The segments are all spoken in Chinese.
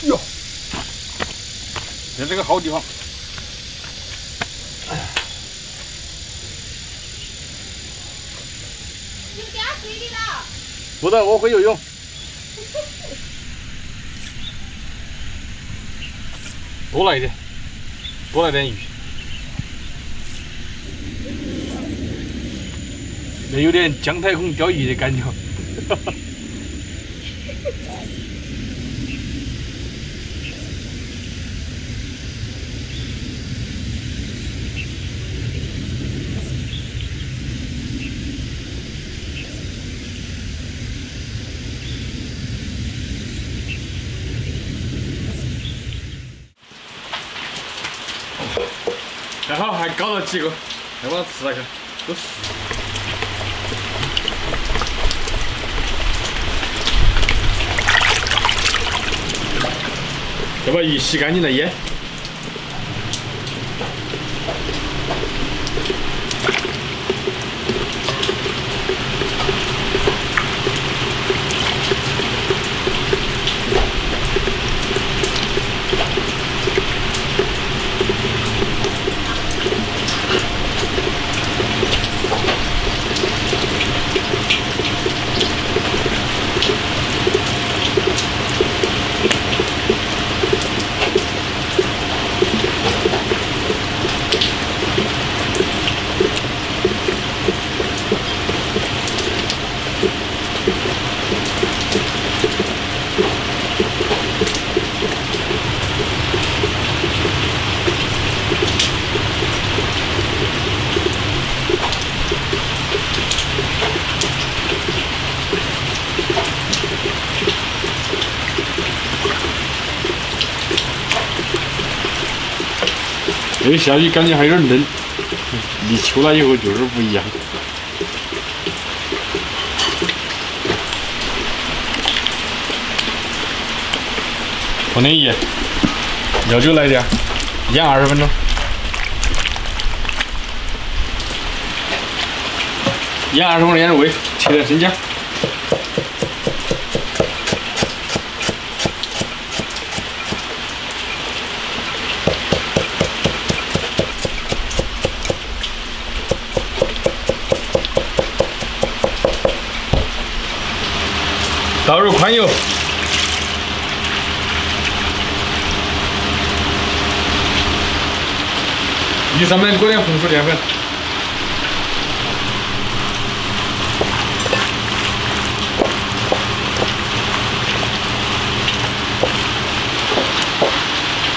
哟，这是个好地方。你掉水里了？不的，我会游泳。多来一点，多来点鱼。有点姜太公钓鱼的感觉。还好还搞了几个，来把它吃了看，都是。要把鱼洗干净了腌。这个下雨感觉还有点冷，立秋了以后就是不一样。放点盐，要就来点，腌20分钟。腌20分钟腌入味，切点生姜。倒入宽油，鱼上面裹点红薯淀粉，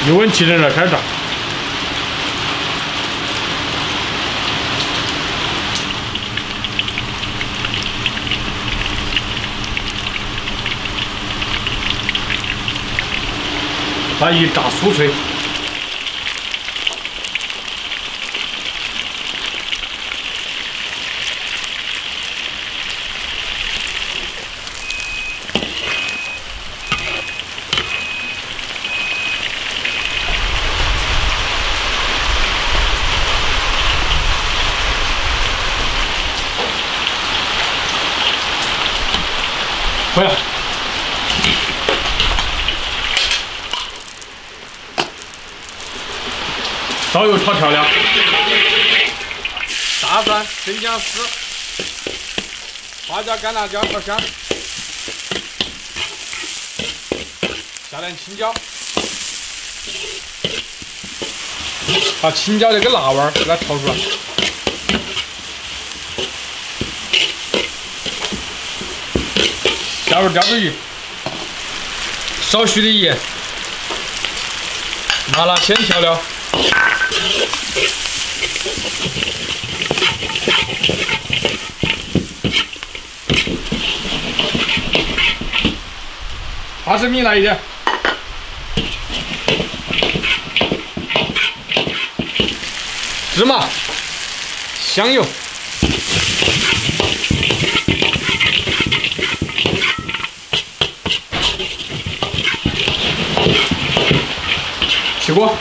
油温提升了，开始炸。把鱼炸酥脆，可以了。烧油炒调料，大蒜、生姜丝、花椒、干辣椒炒香，下点青椒，把青椒这个辣味儿给它炒出来。加入鲷鱼鱼，少许的盐，麻辣鲜调料。花生米来一点，芝麻、香油，起锅。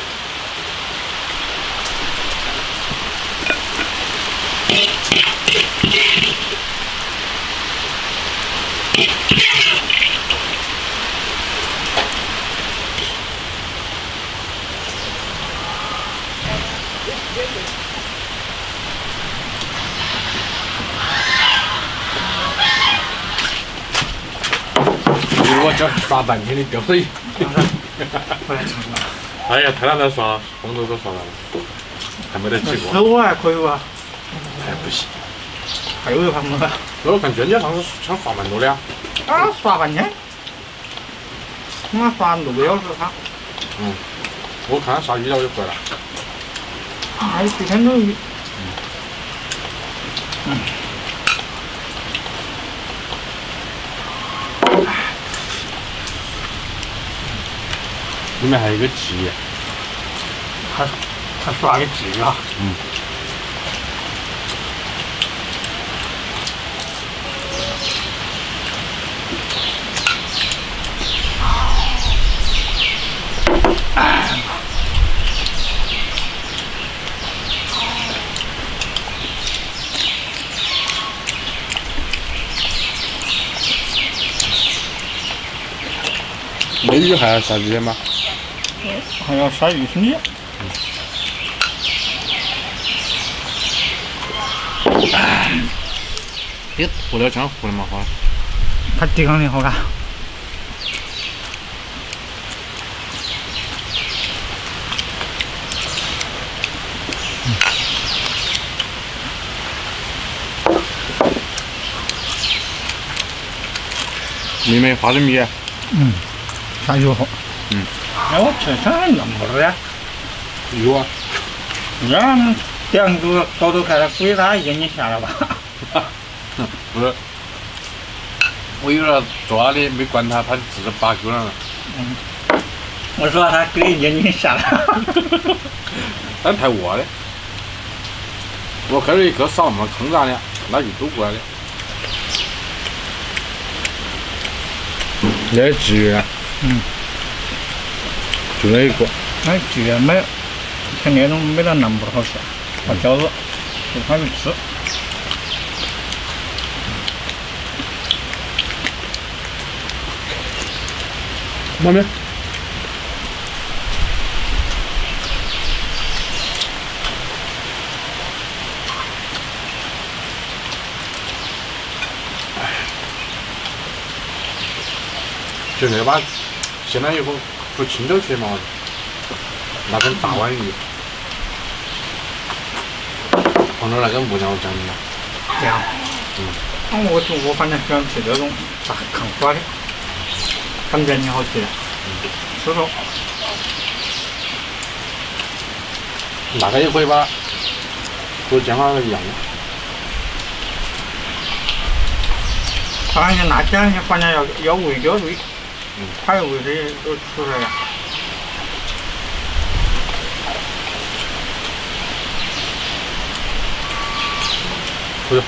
这刷半天的标准。不来尝尝。哎呀，太难在刷，红豆都刷完了，还没得吃过。肉还可以哇，哎，不行，还有一盘么？我看娟姐上次想刷蛮多的呀。啊，刷半天，我刷6个小时他。我看他下雨了我就回来。哎，这天都雨。里面还有一个鸡。他刷的鸡啊。没雨还要下雨的吗？还要下雨是你。别涂了浆糊了嘛，好了。它抵抗力好大。里面花生米。下雨好。哎，我吃上那么多呀？有啊。让两个高头看他估计他眼睛瞎了吧？不是，我有点坐那里没管他，他自己拔沟了。我说他给眼睛瞎了。但太饿了。我开了一颗扫嘛，坑啥的，那就走过来的。那鲫鱼。就那一个。那鲫鱼没，像那种没得那么好吃，它饺子就好吃。妈咪。就那把，现在有个不清粥去嘛，那种大碗鱼，旁边那个木料酱的嘛。对啊。我反正喜欢吃这种大炕瓜的，感觉挺好吃的。吃了。那个也可以吧，和姜花一样的。他那些辣椒，反正要煨就要煨，它要煨的都出来了。可以。